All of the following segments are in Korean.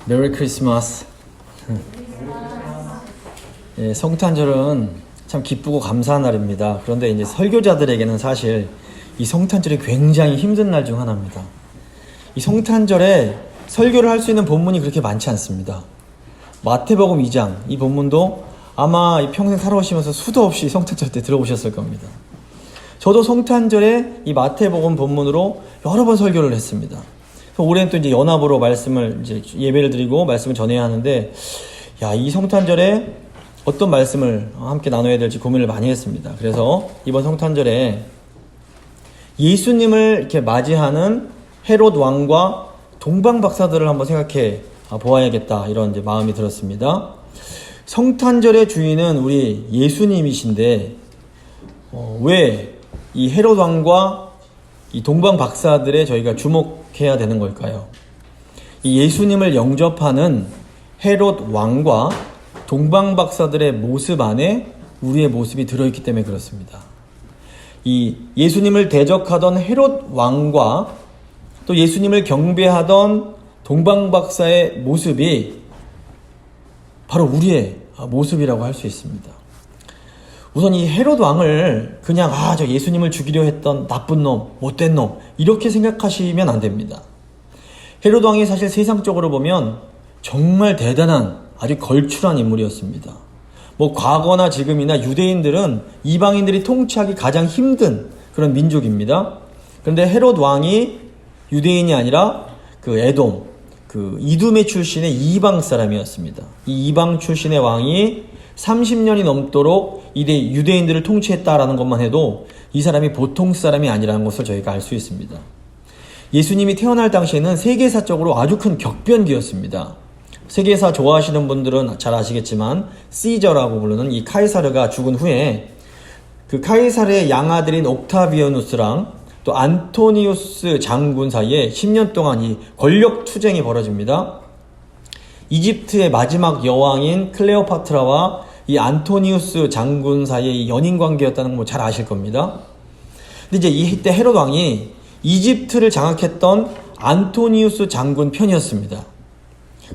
메리 크리스마스. 예, 성탄절은 참 기쁘고 감사한 날입니다. 그런데 이제 설교자들에게는 사실 이 성탄절이 굉장히 힘든 날 중 하나입니다. 이 성탄절에 설교를 할 수 있는 본문이 그렇게 많지 않습니다. 마태복음 2장, 이 본문도 아마 평생 살아오시면서 수도 없이 성탄절 때 들어보셨을 겁니다. 저도 성탄절에 이 마태복음 본문으로 여러 번 설교를 했습니다. 올해는 또 이제 연합으로 말씀을 이제 예배를 드리고 말씀을 전해야 하는데, 이 성탄절에 어떤 말씀을 함께 나눠야 될지 고민을 많이 했습니다. 그래서 이번 성탄절에 예수님을 이렇게 맞이하는 헤롯 왕과 동방 박사들을 한번 생각해 보아야겠다, 이런 이제 마음이 들었습니다. 성탄절의 주인은 우리 예수님이신데 왜 이 헤롯 왕과 이 동방 박사들에 저희가 주목해야 되는 걸까요? 이 예수님을 영접하는 헤롯 왕과 동방 박사들의 모습 안에 우리의 모습이 들어있기 때문에 그렇습니다. 이 예수님을 대적하던 헤롯 왕과 또 예수님을 경배하던 동방 박사의 모습이 바로 우리의 모습이라고 할 수 있습니다. 우선 이 헤롯 왕을 그냥 저 예수님을 죽이려 했던 나쁜 놈, 못된 놈, 이렇게 생각하시면 안 됩니다. 헤롯 왕이 사실 세상적으로 보면 정말 대단한, 아주 걸출한 인물이었습니다. 과거나 지금이나 유대인들은 이방인들이 통치하기 가장 힘든 그런 민족입니다. 그런데 헤롯 왕이 유대인이 아니라 에돔, 이두메 출신의 이방 사람이었습니다. 이 이방 출신의 왕이 30년이 넘도록 이대 유대인들을 통치했다라는 것만 해도 이 사람이 보통 사람이 아니라는 것을 저희가 알 수 있습니다. 예수님이 태어날 당시에는 세계사적으로 아주 큰 격변기였습니다. 세계사 좋아하시는 분들은 잘 아시겠지만 시저라고 부르는 이 카이사르가 죽은 후에 그 카이사르의 양아들인 옥타비아누스랑 또 안토니우스 장군 사이에 10년 동안 이 권력 투쟁이 벌어집니다. 이집트의 마지막 여왕인 클레오파트라와 이 안토니우스 장군 사이의 연인 관계였다는 거 잘 아실 겁니다. 근데 이제 이때 헤롯 왕이 이집트를 장악했던 안토니우스 장군 편이었습니다.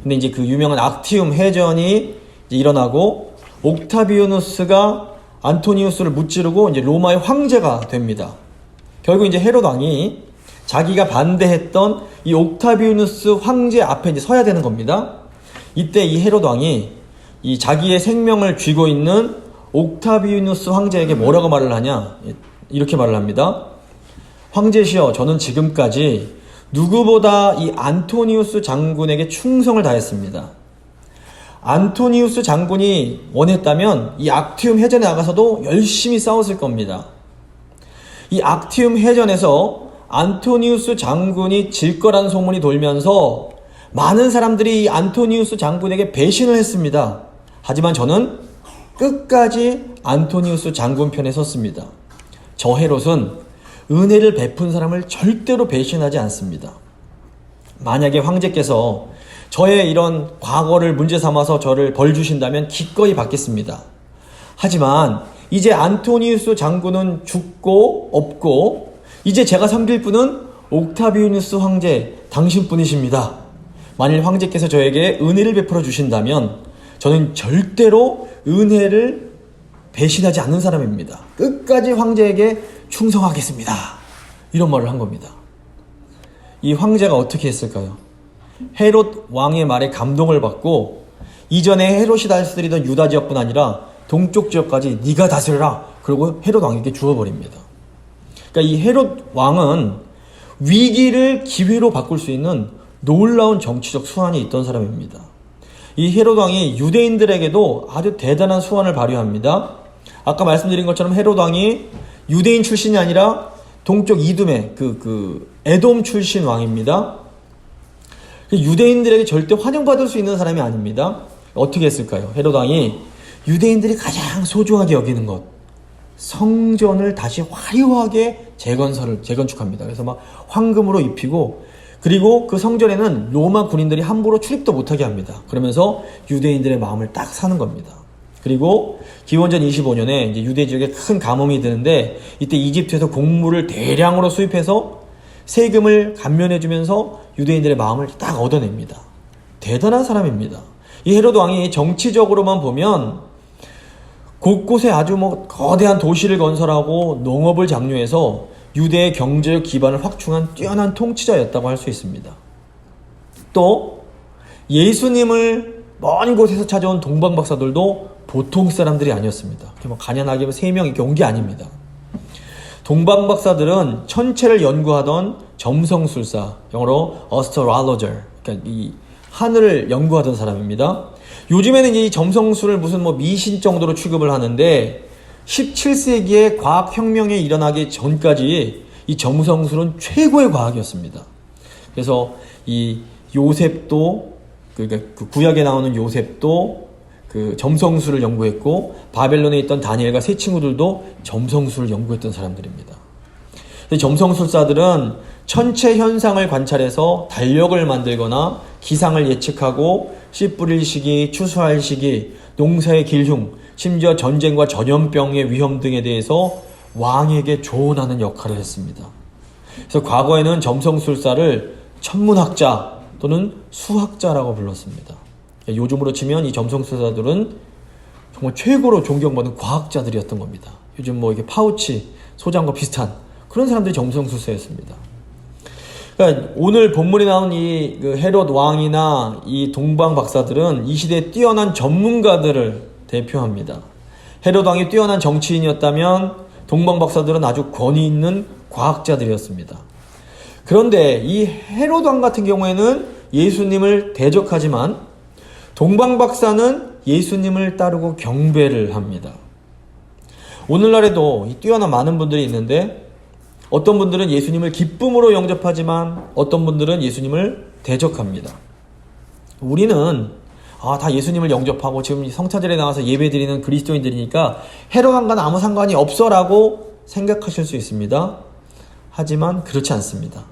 근데 이제 그 유명한 악티움 해전이 이제 일어나고 옥타비아누스가 안토니우스를 무찌르고 이제 로마의 황제가 됩니다. 결국 이제 헤롯 왕이 자기가 반대했던 이 옥타비아누스 황제 앞에 이제 서야 되는 겁니다. 이때 이 헤롯 왕이 이 자기의 생명을 쥐고 있는 옥타비아누스 황제에게 뭐라고 말을 하냐? 이렇게 말을 합니다. 황제시여, 저는 지금까지 누구보다 이 안토니우스 장군에게 충성을 다했습니다. 안토니우스 장군이 원했다면 이 악티움 해전에 나가서도 열심히 싸웠을 겁니다. 이 악티움 해전에서 안토니우스 장군이 질 거라는 소문이 돌면서 많은 사람들이 이 안토니우스 장군에게 배신을 했습니다. 하지만 저는 끝까지 안토니우스 장군 편에 섰습니다. 저 헤롯은 은혜를 베푼 사람을 절대로 배신하지 않습니다. 만약에 황제께서 저의 이런 과거를 문제 삼아서 저를 벌 주신다면 기꺼이 받겠습니다. 하지만 이제 안토니우스 장군은 죽고 없고 이제 제가 섬길 분은 옥타비아누스 황제 당신뿐이십니다. 만일 황제께서 저에게 은혜를 베풀어 주신다면 저는 절대로 은혜를 배신하지 않는 사람입니다. 끝까지 황제에게 충성하겠습니다. 이런 말을 한 겁니다. 이 황제가 어떻게 했을까요? 헤롯 왕의 말에 감동을 받고 이전에 헤롯이 다스리던 유다 지역뿐 아니라 동쪽 지역까지 네가 다스려라, 그리고 헤롯 왕에게 주어버립니다. 그러니까 이 헤롯 왕은 위기를 기회로 바꿀 수 있는 놀라운 정치적 수완이 있던 사람입니다. 이 헤롯 왕이 유대인들에게도 아주 대단한 수완을 발휘합니다. 아까 말씀드린 것처럼 헤롯 왕이 유대인 출신이 아니라 동쪽 이둠의 에돔 출신 왕입니다. 유대인들에게 절대 환영받을 수 있는 사람이 아닙니다. 어떻게 했을까요? 헤롯 왕이 유대인들이 가장 소중하게 여기는 것, 성전을 다시 화려하게 재건축합니다. 그래서 막 황금으로 입히고, 그리고 그 성전에는 로마 군인들이 함부로 출입도 못하게 합니다. 그러면서 유대인들의 마음을 딱 사는 겁니다. 그리고 기원전 25년에 이제 유대 지역에 큰 가뭄이 드는데 이때 이집트에서 곡물을 대량으로 수입해서 세금을 감면해주면서 유대인들의 마음을 딱 얻어냅니다. 대단한 사람입니다. 이 헤롯 왕이 정치적으로만 보면 곳곳에 아주 거대한 도시를 건설하고 농업을 장려해서 유대의 경제적 기반을 확충한 뛰어난 통치자였다고 할 수 있습니다. 또 예수님을 먼 곳에서 찾아온 동방 박사들도 보통 사람들이 아니었습니다. 가난하게 3명 이렇게 온 게 아닙니다. 동방 박사들은 천체를 연구하던 점성술사, 영어로 astrologer, 그러니까 이 하늘을 연구하던 사람입니다. 요즘에는 이 점성술을 무슨 미신 정도로 취급을 하는데 17세기에 과학혁명이 일어나기 전까지 이 점성술은 최고의 과학이었습니다. 그래서 이 요셉도, 그러니까 그 구약에 나오는 요셉도 그 점성술을 연구했고, 바벨론에 있던 다니엘과 세 친구들도 점성술을 연구했던 사람들입니다. 점성술사들은 천체 현상을 관찰해서 달력을 만들거나 기상을 예측하고 씨 뿌릴 시기, 추수할 시기, 농사의 길흉, 심지어 전쟁과 전염병의 위험 등에 대해서 왕에게 조언하는 역할을 했습니다. 그래서 과거에는 점성술사를 천문학자 또는 수학자라고 불렀습니다. 요즘으로 치면 이 점성술사들은 정말 최고로 존경받는 과학자들이었던 겁니다. 요즘 이게 파우치, 소장과 비슷한 그런 사람들이 점성술사였습니다. 그러니까 오늘 본문에 나온 이 헤롯 왕이나 이 동방 박사들은 이 시대의 뛰어난 전문가들을 대표합니다. 헤롯 왕이 뛰어난 정치인이었다면 동방 박사들은 아주 권위 있는 과학자들이었습니다. 그런데 이 헤롯 왕 같은 경우에는 예수님을 대적하지만 동방 박사는 예수님을 따르고 경배를 합니다. 오늘날에도 뛰어난 많은 분들이 있는데 어떤 분들은 예수님을 기쁨으로 영접하지만 어떤 분들은 예수님을 대적합니다. 우리는 다 예수님을 영접하고 지금 성차절에 나와서 예배드리는 그리스도인들이니까 헤롯 왕과는 아무 상관이 없어라고 생각하실 수 있습니다. 하지만 그렇지 않습니다.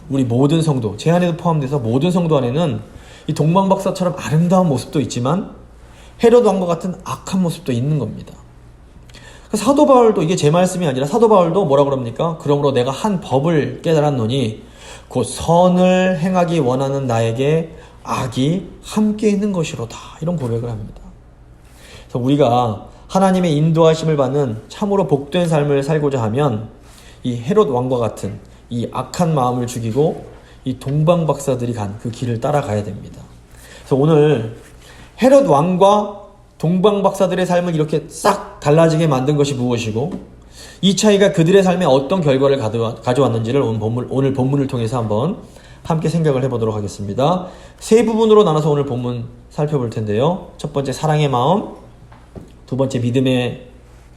우리 모든 성도, 제 안에도 포함돼서 모든 성도 안에는 이 동방 박사처럼 아름다운 모습도 있지만 헤롯 왕과 같은 악한 모습도 있는 겁니다. 사도 바울도, 이게 제 말씀이 아니라 사도 바울도 뭐라 그럽니까? 그러므로 내가 한 법을 깨달았노니 곧 선을 행하기 원하는 나에게 악이 함께 있는 것이로다. 이런 고백을 합니다. 그래서 우리가 하나님의 인도하심을 받는 참으로 복된 삶을 살고자 하면 이 헤롯 왕과 같은 이 악한 마음을 죽이고 이 동방 박사들이 간 그 길을 따라가야 됩니다. 그래서 오늘 헤롯 왕과 동방 박사들의 삶을 이렇게 싹 달라지게 만든 것이 무엇이고 이 차이가 그들의 삶에 어떤 결과를 가져왔는지를 오늘 본문을 통해서 한번 함께 생각을 해보도록 하겠습니다. 세 부분으로 나눠서 오늘 본문 살펴볼 텐데요. 첫 번째 사랑의 마음, 두 번째 믿음의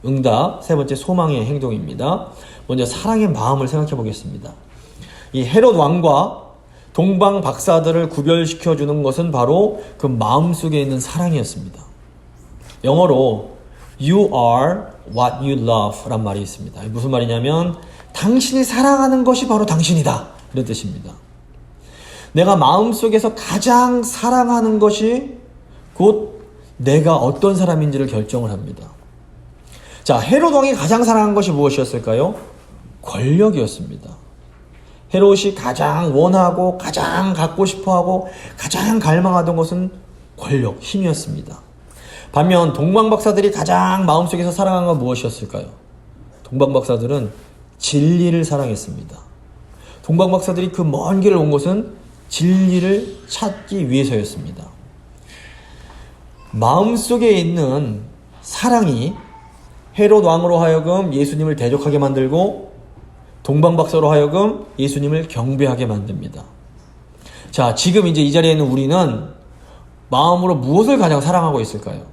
응답, 세 번째 소망의 행동입니다. 먼저 사랑의 마음을 생각해 보겠습니다. 이 헤롯 왕과 동방 박사들을 구별시켜주는 것은 바로 그 마음속에 있는 사랑이었습니다. 영어로 You are what you love 란 말이 있습니다. 무슨 말이냐면 당신이 사랑하는 것이 바로 당신이다, 이런 뜻입니다. 내가 마음속에서 가장 사랑하는 것이 곧 내가 어떤 사람인지를 결정을 합니다. 자, 헤롯 왕이 가장 사랑한 것이 무엇이었을까요? 권력이었습니다. 헤롯이 가장 원하고 가장 갖고 싶어하고 가장 갈망하던 것은 권력, 힘이었습니다. 반면 동방박사들이 가장 마음속에서 사랑한 건 무엇이었을까요? 동방박사들은 진리를 사랑했습니다. 동방박사들이 그 먼 길을 온 것은 진리를 찾기 위해서였습니다. 마음속에 있는 사랑이 헤롯 왕으로 하여금 예수님을 대적하게 만들고 동방박사로 하여금 예수님을 경배하게 만듭니다. 자, 지금 이제 이 자리에 있는 우리는 마음으로 무엇을 가장 사랑하고 있을까요?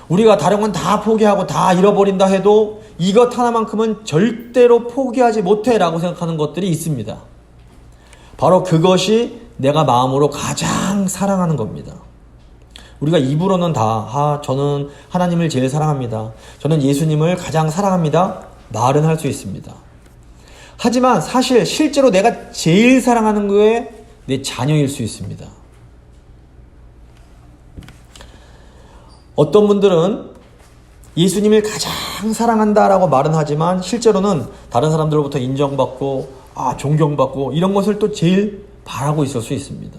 우리가 다른 건 다 포기하고 다 잃어버린다 해도 이것 하나만큼은 절대로 포기하지 못해 라고 생각하는 것들이 있습니다. 바로 그것이 내가 마음으로 가장 사랑하는 겁니다. 우리가 입으로는 다 저는 하나님을 제일 사랑합니다, 저는 예수님을 가장 사랑합니다 말은 할 수 있습니다. 하지만 사실 실제로 내가 제일 사랑하는 거에 내 자녀일 수 있습니다. 어떤 분들은 예수님을 가장 사랑한다라고 말은 하지만 실제로는 다른 사람들로부터 인정받고 존경받고 이런 것을 또 제일 바라고 있을 수 있습니다.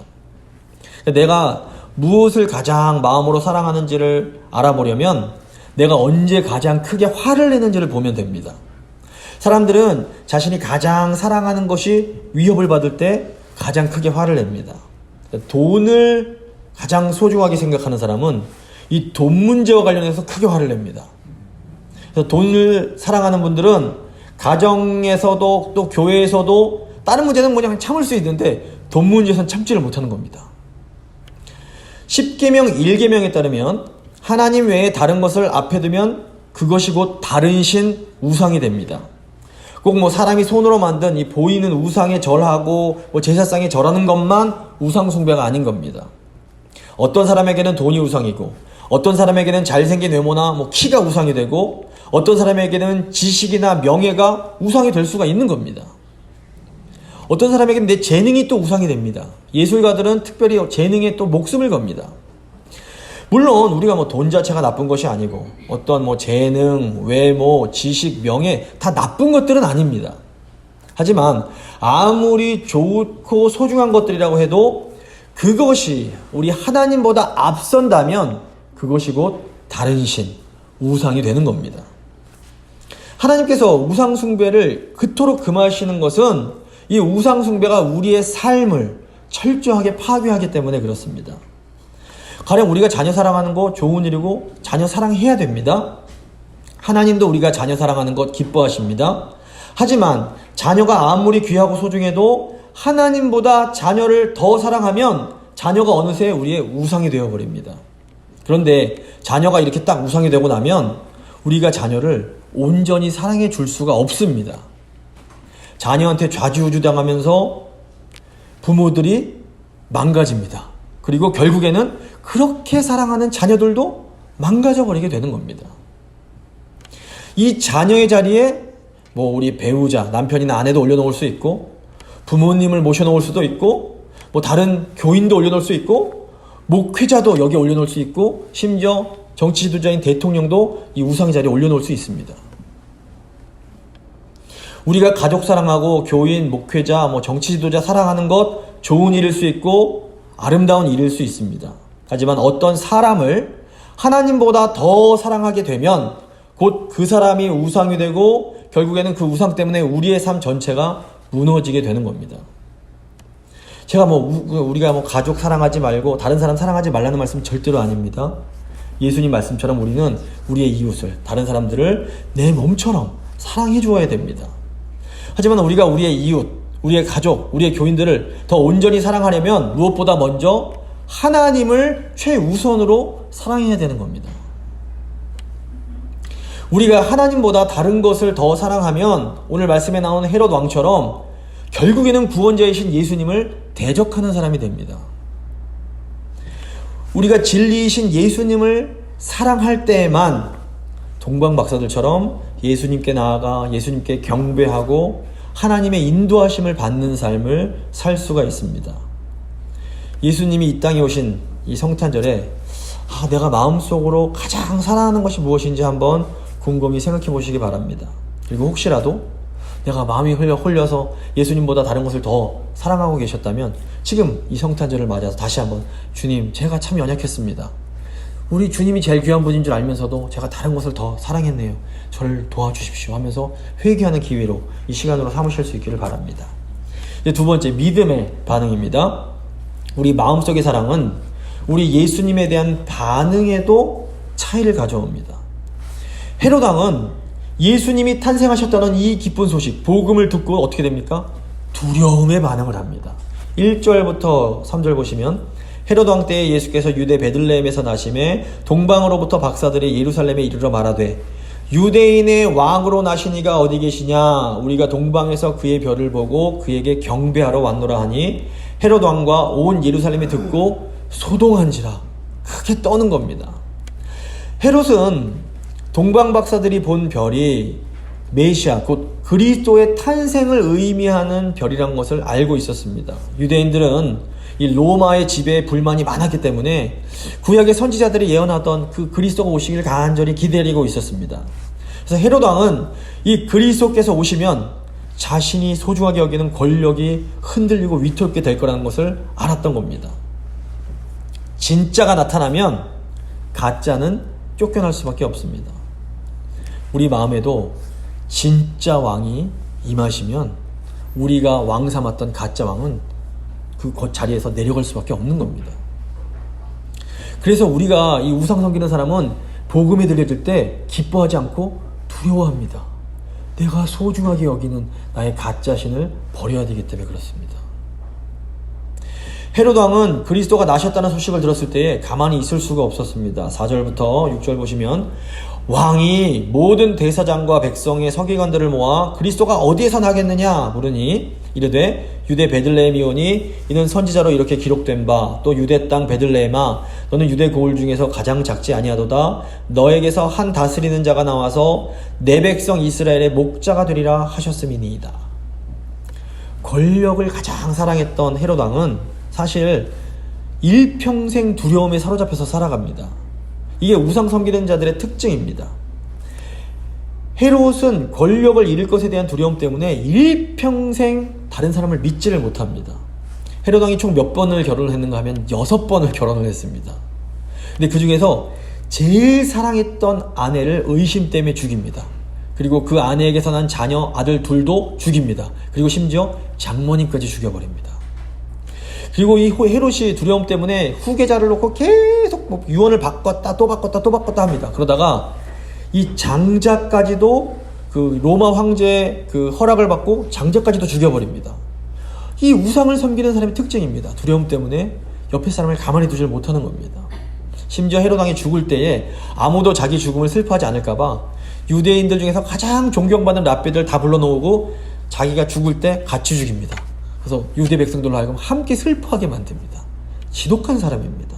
내가 무엇을 가장 마음으로 사랑하는지를 알아보려면 내가 언제 가장 크게 화를 내는지를 보면 됩니다. 사람들은 자신이 가장 사랑하는 것이 위협을 받을 때 가장 크게 화를 냅니다. 돈을 가장 소중하게 생각하는 사람은 이 돈 문제와 관련해서 크게 화를 냅니다. 그래서 돈을 사랑하는 분들은 가정에서도 또 교회에서도 다른 문제는 그냥 참을 수 있는데 돈 문제에서는 참지를 못하는 겁니다. 10계명 1계명에 따르면 하나님 외에 다른 것을 앞에 두면 그것이 곧 다른 신 우상이 됩니다. 꼭 사람이 손으로 만든 이 보이는 우상에 절하고 제사상에 절하는 것만 우상 숭배가 아닌 겁니다. 어떤 사람에게는 돈이 우상이고 어떤 사람에게는 잘생긴 외모나 키가 우상이 되고 어떤 사람에게는 지식이나 명예가 우상이 될 수가 있는 겁니다. 어떤 사람에게는 내 재능이 또 우상이 됩니다. 예술가들은 특별히 재능에 또 목숨을 겁니다. 물론 우리가 돈 자체가 나쁜 것이 아니고 어떤 재능, 외모, 지식, 명예 다 나쁜 것들은 아닙니다. 하지만 아무리 좋고 소중한 것들이라고 해도 그것이 우리 하나님보다 앞선다면 그것이 곧 다른 신, 우상이 되는 겁니다. 하나님께서 우상 숭배를 그토록 금하시는 것은 이 우상 숭배가 우리의 삶을 철저하게 파괴하기 때문에 그렇습니다. 가령 우리가 자녀 사랑하는 거 좋은 일이고 자녀 사랑해야 됩니다. 하나님도 우리가 자녀 사랑하는 것 기뻐하십니다. 하지만 자녀가 아무리 귀하고 소중해도 하나님보다 자녀를 더 사랑하면 자녀가 어느새 우리의 우상이 되어버립니다. 그런데 자녀가 이렇게 딱 우상이 되고 나면 우리가 자녀를 온전히 사랑해 줄 수가 없습니다. 자녀한테 좌지우지 당하면서 부모들이 망가집니다. 그리고 결국에는 그렇게 사랑하는 자녀들도 망가져버리게 되는 겁니다. 이 자녀의 자리에 우리 배우자, 남편이나 아내도 올려놓을 수 있고 부모님을 모셔놓을 수도 있고 다른 교인도 올려놓을 수 있고 목회자도 여기에 올려놓을 수 있고 심지어 정치 지도자인 대통령도 이 우상 자리에 올려놓을 수 있습니다. 우리가 가족 사랑하고 교인, 목회자, 정치 지도자 사랑하는 것 좋은 일일 수 있고 아름다운 일일 수 있습니다. 하지만 어떤 사람을 하나님보다 더 사랑하게 되면 곧 그 사람이 우상이 되고 결국에는 그 우상 때문에 우리의 삶 전체가 무너지게 되는 겁니다. 제가 우리가 가족 사랑하지 말고 다른 사람 사랑하지 말라는 말씀은 절대로 아닙니다. 예수님 말씀처럼 우리는 우리의 이웃을, 다른 사람들을 내 몸처럼 사랑해 주어야 됩니다. 하지만 우리가 우리의 이웃, 우리의 가족, 우리의 교인들을 더 온전히 사랑하려면 무엇보다 먼저 하나님을 최우선으로 사랑해야 되는 겁니다. 우리가 하나님보다 다른 것을 더 사랑하면 오늘 말씀에 나온 헤롯 왕처럼 결국에는 구원자이신 예수님을 대적하는 사람이 됩니다. 우리가 진리이신 예수님을 사랑할 때에만 동방 박사들처럼 예수님께 나아가 예수님께 경배하고 하나님의 인도하심을 받는 삶을 살 수가 있습니다. 예수님이 이 땅에 오신 이 성탄절에 내가 마음속으로 가장 사랑하는 것이 무엇인지 한번 곰곰이 생각해 보시기 바랍니다. 그리고 혹시라도 내가 마음이 홀려서 예수님보다 다른 것을 더 사랑하고 계셨다면 지금 이 성탄절을 맞아서 다시 한번 주님, 제가 참 연약했습니다. 우리 주님이 제일 귀한 분인 줄 알면서도 제가 다른 것을 더 사랑했네요. 저를 도와주십시오 하면서 회개하는 기회로 이 시간으로 삼으실 수 있기를 바랍니다. 이제 두 번째, 믿음의 반응입니다. 우리 마음속의 사랑은 우리 예수님에 대한 반응에도 차이를 가져옵니다. 헤롯 왕은 예수님이 탄생하셨다는 이 기쁜 소식, 복음을 듣고 어떻게 됩니까? 두려움에 반응을 합니다. 1절부터 3절 보시면 헤롯 왕 때에 예수께서 유대 베들레헴에서 나심에 동방으로부터 박사들이 예루살렘에 이르러 말하되 유대인의 왕으로 나신 이가 어디 계시냐? 우리가 동방에서 그의 별을 보고 그에게 경배하러 왔노라 하니 헤롯 왕과 온 예루살렘이 듣고 소동한지라 크게 떠는 겁니다. 헤롯은 동방 박사들이 본 별이 메시아, 곧 그리스도의 탄생을 의미하는 별이란 것을 알고 있었습니다. 유대인들은 이 로마의 지배에 불만이 많았기 때문에 구약의 선지자들이 예언하던 그 그리스도가 오시길 간절히 기다리고 있었습니다. 그래서 헤롯 왕은 이 그리스도께서 오시면 자신이 소중하게 여기는 권력이 흔들리고 위태롭게 될 거라는 것을 알았던 겁니다. 진짜가 나타나면 가짜는 쫓겨날 수밖에 없습니다. 우리 마음에도 진짜 왕이 임하시면 우리가 왕 삼았던 가짜 왕은 그 자리에서 내려갈 수밖에 없는 겁니다. 그래서 우리가 이 우상 섬기는 사람은 복음이 들려질 때 기뻐하지 않고 두려워합니다. 내가 소중하게 여기는 나의 가짜 신을 버려야 되기 때문에 그렇습니다. 헤롯 왕은 그리스도가 나셨다는 소식을 들었을 때에 가만히 있을 수가 없었습니다. 4절부터 6절 보시면 왕이 모든 대사장과 백성의 서기관들을 모아 그리스도가 어디에서 나겠느냐 물으니 이르되 유대 베들레헴이오니 이는 선지자로 이렇게 기록된 바 또 유대 땅 베들레헴아 너는 유대 고을 중에서 가장 작지 아니하도다 너에게서 한 다스리는 자가 나와서 내 백성 이스라엘의 목자가 되리라 하셨음이니이다. 권력을 가장 사랑했던 헤롯 왕은 사실 일평생 두려움에 사로잡혀서 살아갑니다. 이게 우상 섬기는 자들의 특징입니다. 헤롯은 권력을 잃을 것에 대한 두려움 때문에 일평생 다른 사람을 믿지를 못합니다. 헤롯 왕이 총 몇 번을 결혼을 했는가 하면 6번을 결혼을 했습니다. 근데 그 중에서 제일 사랑했던 아내를 의심 때문에 죽입니다. 그리고 그 아내에게서 난 자녀 아들 둘도 죽입니다. 그리고 심지어 장모님까지 죽여버립니다. 그리고 이 헤롯이 두려움 때문에 후계자를 놓고 계속 유언을 바꿨다 또 바꿨다 또 바꿨다 합니다. 그러다가 이 장자까지도 그 로마 황제의 그 허락을 받고 장자까지도 죽여버립니다. 이 우상을 섬기는 사람의 특징입니다. 두려움 때문에 옆에 사람을 가만히 두질 못하는 겁니다. 심지어 헤롯 왕이 죽을 때에 아무도 자기 죽음을 슬퍼하지 않을까봐 유대인들 중에서 가장 존경받는 랍비들 다 불러놓고 자기가 죽을 때 같이 죽입니다. 그래서 유대 백성들로 하여금 함께 슬퍼하게 만듭니다. 지독한 사람입니다.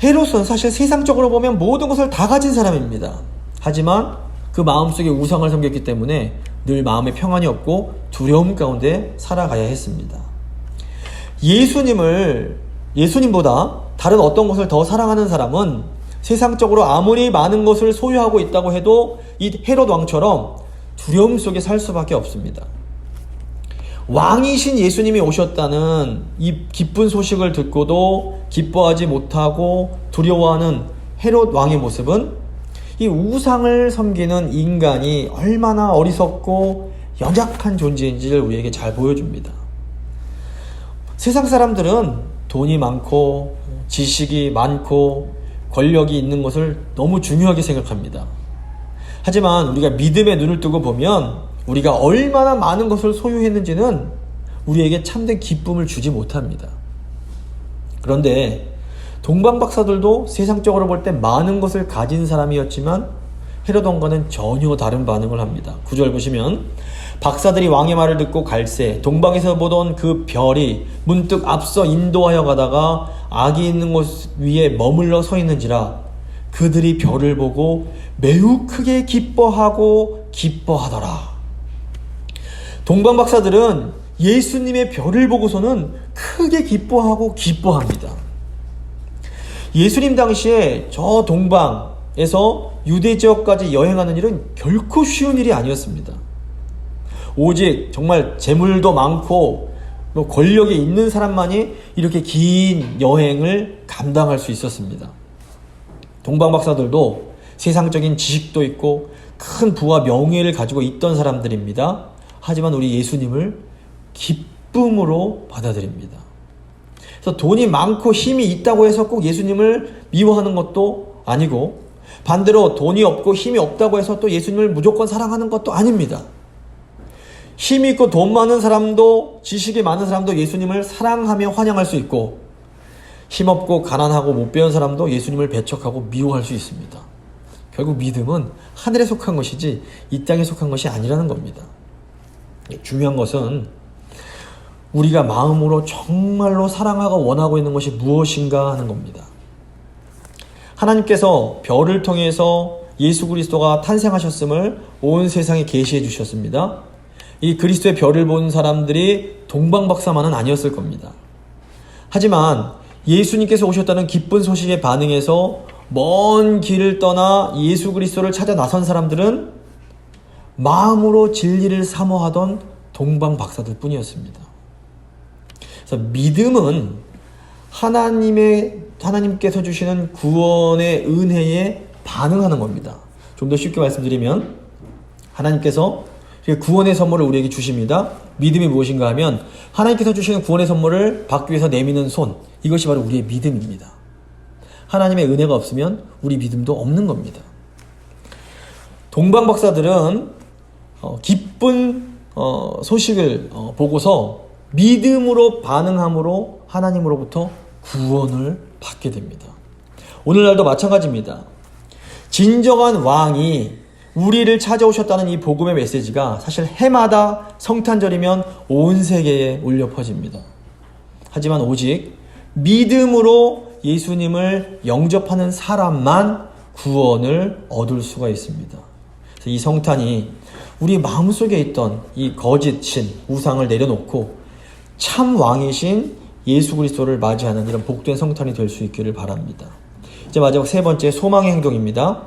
헤롯은 사실 세상적으로 보면 모든 것을 다 가진 사람입니다. 하지만 그 마음속에 우상을 섬겼기 때문에 늘 마음에 평안이 없고 두려움 가운데 살아가야 했습니다. 예수님보다 다른 어떤 것을 더 사랑하는 사람은 세상적으로 아무리 많은 것을 소유하고 있다고 해도 이 헤롯 왕처럼 두려움 속에 살 수밖에 없습니다. 왕이신 예수님이 오셨다는 이 기쁜 소식을 듣고도 기뻐하지 못하고 두려워하는 헤롯 왕의 모습은 이 우상을 섬기는 인간이 얼마나 어리석고 연약한 존재인지를 우리에게 잘 보여줍니다. 세상 사람들은 돈이 많고 지식이 많고 권력이 있는 것을 너무 중요하게 생각합니다. 하지만 우리가 믿음의 눈을 뜨고 보면 우리가 얼마나 많은 것을 소유했는지는 우리에게 참된 기쁨을 주지 못합니다. 그런데 동방 박사들도 세상적으로 볼 때 많은 것을 가진 사람이었지만 헤롯 왕과는 전혀 다른 반응을 합니다. 9절 보시면 박사들이 왕의 말을 듣고 갈새 동방에서 보던 그 별이 문득 앞서 인도하여 가다가 악이 있는 곳 위에 머물러 서 있는지라 그들이 별을 보고 매우 크게 기뻐하고 기뻐하더라. 동방 박사들은 예수님의 별을 보고서는 크게 기뻐하고 기뻐합니다. 예수님 당시에 저 동방에서 유대 지역까지 여행하는 일은 결코 쉬운 일이 아니었습니다. 오직 정말 재물도 많고 권력이 있는 사람만이 이렇게 긴 여행을 감당할 수 있었습니다. 동방 박사들도 세상적인 지식도 있고 큰 부와 명예를 가지고 있던 사람들입니다. 하지만 우리 예수님을 기쁨으로 받아들입니다. 그래서 돈이 많고 힘이 있다고 해서 꼭 예수님을 미워하는 것도 아니고 반대로 돈이 없고 힘이 없다고 해서 또 예수님을 무조건 사랑하는 것도 아닙니다. 힘이 있고 돈 많은 사람도 지식이 많은 사람도 예수님을 사랑하며 환영할 수 있고 힘없고 가난하고 못 배운 사람도 예수님을 배척하고 미워할 수 있습니다. 결국 믿음은 하늘에 속한 것이지 이 땅에 속한 것이 아니라는 겁니다. 중요한 것은 우리가 마음으로 정말로 사랑하고 원하고 있는 것이 무엇인가 하는 겁니다. 하나님께서 별을 통해서 예수 그리스도가 탄생하셨음을 온 세상에 계시해 주셨습니다. 이 그리스도의 별을 본 사람들이 동방박사만은 아니었을 겁니다. 하지만 예수님께서 오셨다는 기쁜 소식에 반응해서 먼 길을 떠나 예수 그리스도를 찾아 나선 사람들은 마음으로 진리를 사모하던 동방박사들 뿐이었습니다. 그래서 믿음은 하나님께서 주시는 구원의 은혜에 반응하는 겁니다. 좀 더 쉽게 말씀드리면 하나님께서 구원의 선물을 우리에게 주십니다. 믿음이 무엇인가 하면 하나님께서 주시는 구원의 선물을 받기 위해서 내미는 손, 이것이 바로 우리의 믿음입니다. 하나님의 은혜가 없으면 우리 믿음도 없는 겁니다. 동방 박사들은 기쁜 소식을 보고서 믿음으로 반응함으로 하나님으로부터 구원을 받게 됩니다. 오늘날도 마찬가지입니다. 진정한 왕이 우리를 찾아오셨다는 이 복음의 메시지가 사실 해마다 성탄절이면 온 세계에 울려 퍼집니다. 하지만 오직 믿음으로 예수님을 영접하는 사람만 구원을 얻을 수가 있습니다. 그래서 이 성탄이 우리 마음속에 있던 이 거짓 신, 우상을 내려놓고 참 왕이신 예수 그리스도를 맞이하는 이런 복된 성탄이 될 수 있기를 바랍니다. 이제 마지막 세 번째, 소망의 행동입니다.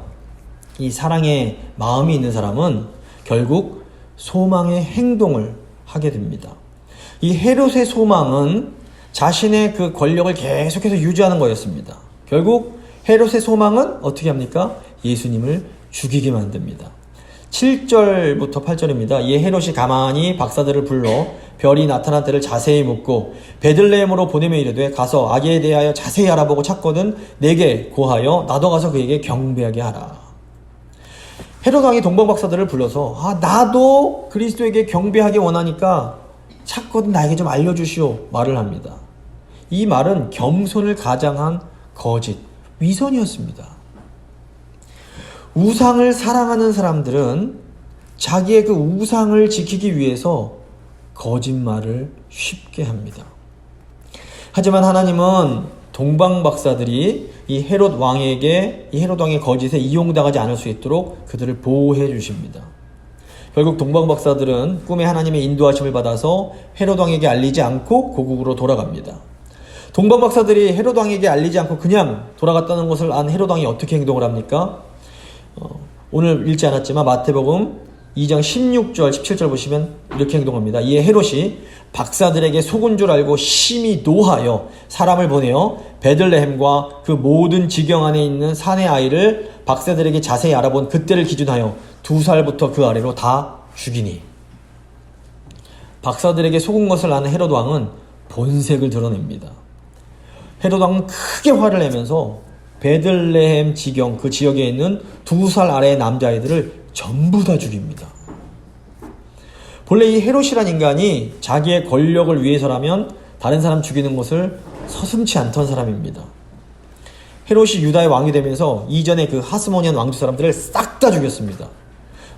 이 사랑의 마음이 있는 사람은 결국 소망의 행동을 하게 됩니다. 이 헤롯의 소망은 자신의 그 권력을 계속해서 유지하는 거였습니다. 결국 헤롯의 소망은 어떻게 합니까? 예수님을 죽이게 만듭니다. 7절부터 8절입니다. 이에 헤롯이 가만히 박사들을 불러 별이 나타난 때를 자세히 묻고 베들레헴으로 보내며 이르되 가서 아기에 대하여 자세히 알아보고 찾거든 내게 고하여 나도 가서 그에게 경배하게 하라. 헤롯 왕이 동방 박사들을 불러서 나도 그리스도에게 경배하기 원하니까 찾거든 나에게 좀 알려주시오 말을 합니다. 이 말은 겸손을 가장한 거짓, 위선이었습니다. 우상을 사랑하는 사람들은 자기의 그 우상을 지키기 위해서 거짓말을 쉽게 합니다. 하지만 하나님은 동방 박사들이 이 헤롯 왕의 거짓에 이용당하지 않을 수 있도록 그들을 보호해 주십니다. 결국 동방 박사들은 꿈에 하나님의 인도하심을 받아서 헤롯 왕에게 알리지 않고 고국으로 돌아갑니다. 동방 박사들이 헤롯 왕에게 알리지 않고 그냥 돌아갔다는 것을 안 헤롯 왕이 어떻게 행동을 합니까? 오늘 읽지 않았지만 마태복음 2장 16절 17절 보시면 이렇게 행동합니다. 이에 헤롯이 박사들에게 속은 줄 알고 심히 노하여 사람을 보내어 베들레헴과 그 모든 지경 안에 있는 산의 아이를 박사들에게 자세히 알아본 그때를 기준하여 2살부터 그 아래로 다 죽이니. 박사들에게 속은 것을 아는 헤롯 왕은 본색을 드러냅니다. 헤롯 왕은 크게 화를 내면서 베들레헴 지경 그 지역에 있는 2살 아래의 남자아이들을 전부 다 죽입니다. 본래 이 헤롯이란 인간이 자기의 권력을 위해서라면 다른 사람 죽이는 것을 서슴지 않던 사람입니다. 헤롯이 유다의 왕이 되면서 이전에 그 하스모니안 왕조 사람들을 싹 다 죽였습니다.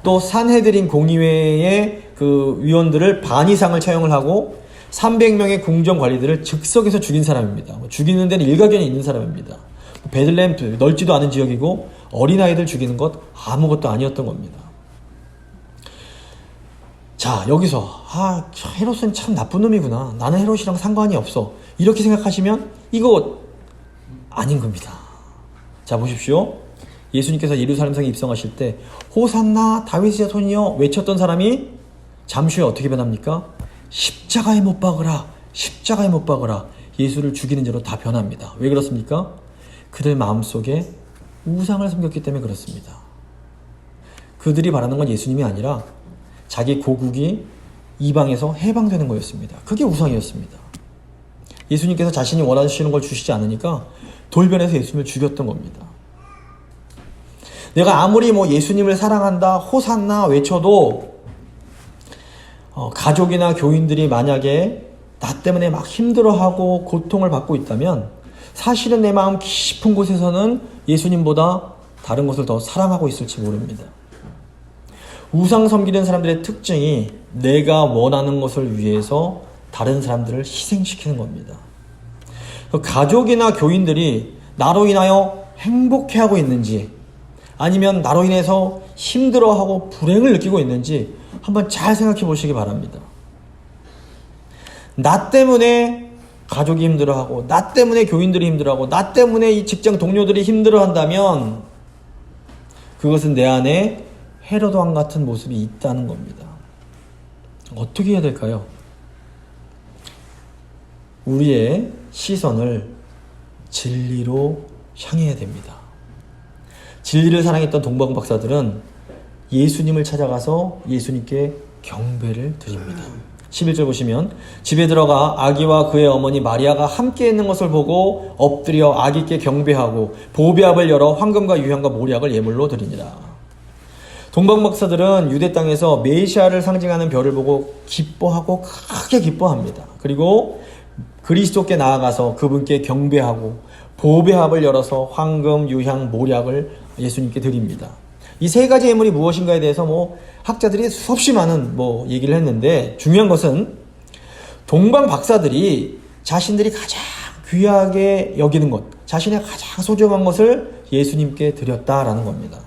또 산헤드린 공의회의 그 위원들을 반 이상을 처형을 하고 300명의 궁정 관리들을 즉석에서 죽인 사람입니다. 죽이는 데는 일가견이 있는 사람입니다. 베들레헴 넓지도 않은 지역이고 어린아이들 죽이는 것 아무것도 아니었던 겁니다. 자, 여기서 헤롯은 참 나쁜 놈이구나. 나는 헤롯이랑 상관이 없어. 이렇게 생각하시면 이거 아닌 겁니다. 자, 보십시오. 예수님께서 예루살렘 성에 입성하실 때 호산나 다윗의 자손이여 외쳤던 사람이 잠시 후에 어떻게 변합니까? 십자가에 못 박으라. 십자가에 못 박으라. 예수를 죽이는 죄로 다 변합니다. 왜 그렇습니까? 그들 마음속에 우상을 섬겼기 때문에 그렇습니다. 그들이 바라는 건 예수님이 아니라 자기 고국이 이방에서 해방되는 거였습니다. 그게 우상이었습니다. 예수님께서 자신이 원하시는 걸 주시지 않으니까 돌변해서 예수님을 죽였던 겁니다. 내가 아무리 예수님을 사랑한다, 호산나 외쳐도 가족이나 교인들이 만약에 나 때문에 막 힘들어하고 고통을 받고 있다면 사실은 내 마음 깊은 곳에서는 예수님보다 다른 것을 더 사랑하고 있을지 모릅니다. 우상 섬기는 사람들의 특징이 내가 원하는 것을 위해서 다른 사람들을 희생시키는 겁니다. 가족이나 교인들이 나로 인하여 행복해하고 있는지 아니면 나로 인해서 힘들어하고 불행을 느끼고 있는지 한번 잘 생각해 보시기 바랍니다. 나 때문에 가족이 힘들어하고 나 때문에 교인들이 힘들어하고 나 때문에 이 직장 동료들이 힘들어한다면 그것은 내 안에 헤롯 왕 같은 모습이 있다는 겁니다. 어떻게 해야 될까요? 우리의 시선을 진리로 향해야 됩니다. 진리를 사랑했던 동방 박사들은 예수님을 찾아가서 예수님께 경배를 드립니다. 11절 보시면 집에 들어가 아기와 그의 어머니 마리아가 함께 있는 것을 보고 엎드려 아기께 경배하고 보배압을 열어 황금과 유향과 모략을 예물로 드리니라. 동방 박사들은 유대 땅에서 메시아를 상징하는 별을 보고 기뻐하고 크게 기뻐합니다. 그리고 그리스도께 나아가서 그분께 경배하고 보배압을 열어서 황금, 유향, 모략을 예수님께 드립니다. 이 세 가지 예물이 무엇인가에 대해서 학자들이 수없이 많은 얘기를 했는데, 중요한 것은 동방 박사들이 자신들이 가장 귀하게 여기는 것, 자신의 가장 소중한 것을 예수님께 드렸다라는 겁니다.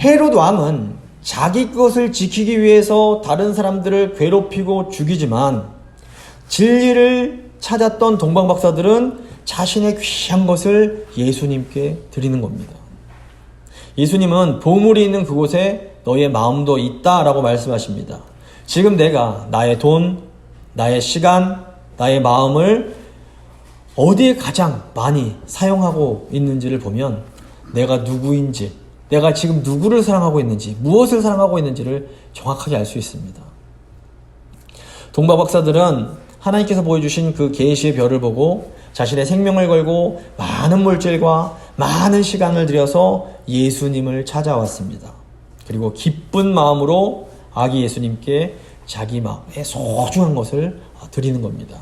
헤롯 왕은 자기 것을 지키기 위해서 다른 사람들을 괴롭히고 죽이지만, 진리를 찾았던 동방 박사들은 자신의 귀한 것을 예수님께 드리는 겁니다. 예수님은 보물이 있는 그곳에 너의 마음도 있다라고 말씀하십니다. 지금 내가 나의 돈, 나의 시간, 나의 마음을 어디에 가장 많이 사용하고 있는지를 보면 내가 누구인지, 내가 지금 누구를 사랑하고 있는지, 무엇을 사랑하고 있는지를 정확하게 알 수 있습니다. 동방 박사들은 하나님께서 보여주신 그 계시의 별을 보고 자신의 생명을 걸고 많은 물질과 많은 시간을 들여서 예수님을 찾아왔습니다. 그리고 기쁜 마음으로 아기 예수님께 자기 마음의 소중한 것을 드리는 겁니다.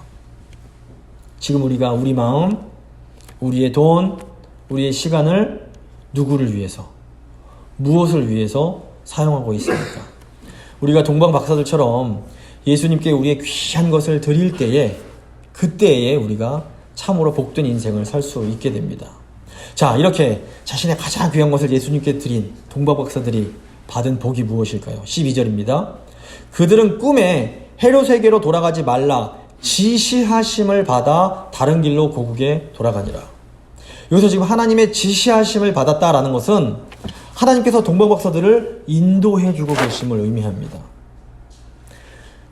지금 우리가 우리 마음, 우리의 돈, 우리의 시간을 누구를 위해서, 무엇을 위해서 사용하고 있습니까? 우리가 동방 박사들처럼 예수님께 우리의 귀한 것을 드릴 때에, 그때에 우리가 참으로 복된 인생을 살 수 있게 됩니다. 자, 이렇게 자신의 가장 귀한 것을 예수님께 드린 동방 박사들이 받은 복이 무엇일까요? 12절입니다. 그들은 꿈에 헤롯에게로 돌아가지 말라 지시하심을 받아 다른 길로 고국에 돌아가니라. 여기서 지금 하나님의 지시하심을 받았다라는 것은 하나님께서 동방 박사들을 인도해 주고 계심을 의미합니다.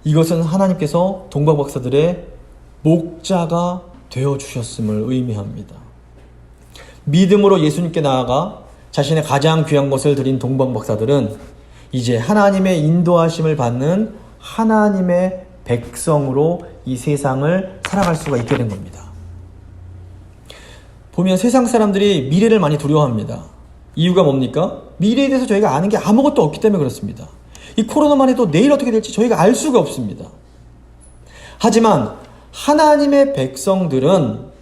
이것은 하나님께서 동방 박사들의 목자가 되어 주셨음을 의미합니다. 믿음으로 예수님께 나아가 자신의 가장 귀한 것을 드린 동방 박사들은 이제 하나님의 인도하심을 받는 하나님의 백성으로 이 세상을 살아갈 수가 있게 된 겁니다. 보면 세상 사람들이 미래를 많이 두려워합니다. 이유가 뭡니까? 미래에 대해서 저희가 아는 게 아무것도 없기 때문에 그렇습니다. 이 코로나만 해도 내일 어떻게 될지 저희가 알 수가 없습니다. 하지만 하나님의 백성들은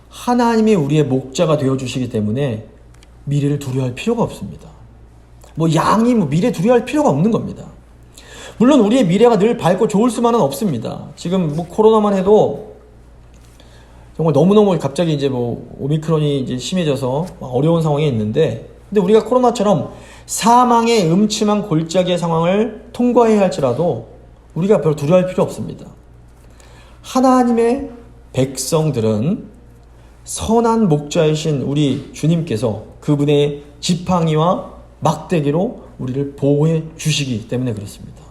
하나님이 우리의 목자가 되어주시기 때문에 미래를 두려워할 필요가 없습니다. 양이 미래 두려워할 필요가 없는 겁니다. 물론 우리의 미래가 늘 밝고 좋을 수만은 없습니다. 지금 코로나만 해도 정말 너무너무 갑자기 이제 오미크론이 이제 심해져서 어려운 상황에 있는데, 근데 우리가 코로나처럼 사망의 음침한 골짜기의 상황을 통과해야 할지라도 우리가 별 두려워할 필요 없습니다. 하나님의 백성들은 선한 목자이신 우리 주님께서 그분의 지팡이와 막대기로 우리를 보호해 주시기 때문에 그렇습니다.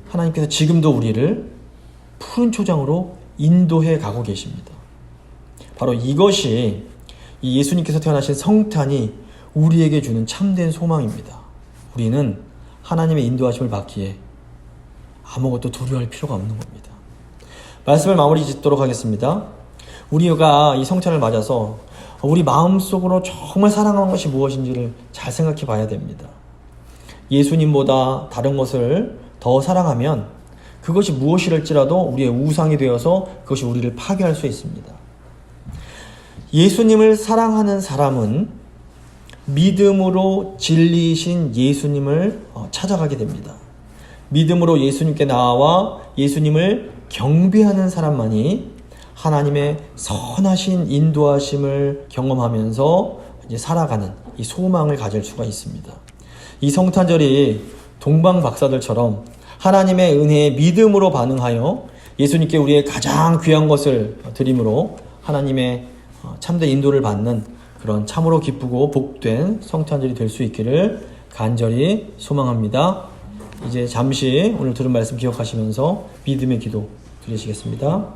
하나님께서 지금도 우리를 푸른 초장으로 인도해 가고 계십니다. 바로 이것이 이 예수님께서 태어나신 성탄이 우리에게 주는 참된 소망입니다. 우리는 하나님의 인도하심을 받기에 아무것도 두려워할 필요가 없는 겁니다. 말씀을 마무리 짓도록 하겠습니다. 우리가 이 성찬을 맞아서 우리 마음속으로 정말 사랑하는 것이 무엇인지를 잘 생각해 봐야 됩니다. 예수님보다 다른 것을 더 사랑하면 그것이 무엇이랄지라도 우리의 우상이 되어서 그것이 우리를 파괴할 수 있습니다. 예수님을 사랑하는 사람은 믿음으로 진리이신 예수님을 찾아가게 됩니다. 믿음으로 예수님께 나와 예수님을 경배하는 사람만이 하나님의 선하신 인도하심을 경험하면서 이제 살아가는 이 소망을 가질 수가 있습니다. 이 성탄절이 동방 박사들처럼 하나님의 은혜에 믿음으로 반응하여 예수님께 우리의 가장 귀한 것을 드림으로 하나님의 참된 인도를 받는 그런 참으로 기쁘고 복된 성탄절이 될 수 있기를 간절히 소망합니다. 이제 잠시 오늘 들은 말씀 기억하시면서 믿음의 기도 드리시겠습니다.